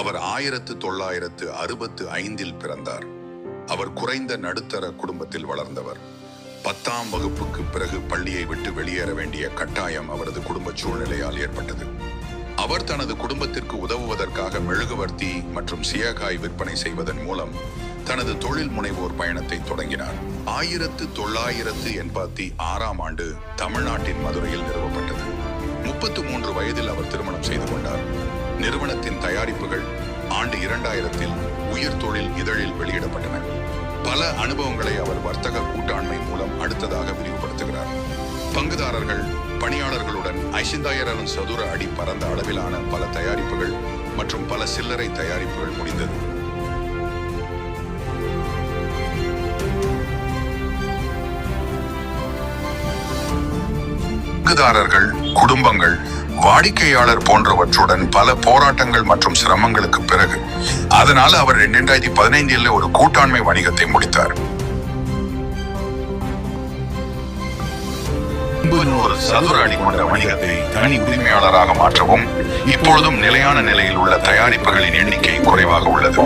அவர் 1965 பிறந்தார். அவர் குறைந்த நடுத்தர குடும்பத்தில் வளர்ந்தவர். 10ஆம் வகுப்புக்கு பிறகு பள்ளியை விட்டு வெளியேற வேண்டிய கட்டாயம் அவரது குடும்ப சூழ்நிலையால் ஏற்பட்டது. அவர் தனது குடும்பத்திற்கு உதவுவதற்காக மெழுகுவர்த்தி மற்றும் சீயக்காய் விற்பனை செய்வதன் மூலம் தனது தொழில் முனைவோர் பயணத்தை தொடங்கினார். 1986ஆம் ஆண்டு தமிழ்நாட்டின் மதுரையில் நிறுவப்பட்டது. 33 வயதில் அவர் திருமணம் செய்து கொண்டார். நிறுவனத்தின் தயாரிப்புகள் ஆண்டு 2000 உயிர் தொழில் இதழில் வெளியிடப்பட்டன. பல அனுபவங்களை அவர் வர்த்தக கூட்டாண்மை மூலம் அடுத்ததாக விரிவுபடுத்துகிறார். பங்குதாரர்கள், பணியாளர்களுடன் 50,000 சதுர அடி பரந்த அளவிலான பல தயாரிப்புகள் மற்றும் பல சில்லறை தயாரிப்புகள் முடிந்தது. பங்குதாரர்கள், குடும்பங்கள், வாடிக்கையாளர் போன்றவற்றுடன் பல போராட்டங்கள் மற்றும் சிரமங்களுக்கு பிறகு அதனால அவர் 2015 ஒரு கூட்டாண்மை வணிகத்தை முடித்தார். 100 சதுர அடி கொண்ட வணிகத்தை தனி உரிமையாளராக மாற்றவும் இப்பொழுதும் நிலையான நிலையில் உள்ள தயாரிப்புகளின் எண்ணிக்கை குறைவாக உள்ளது.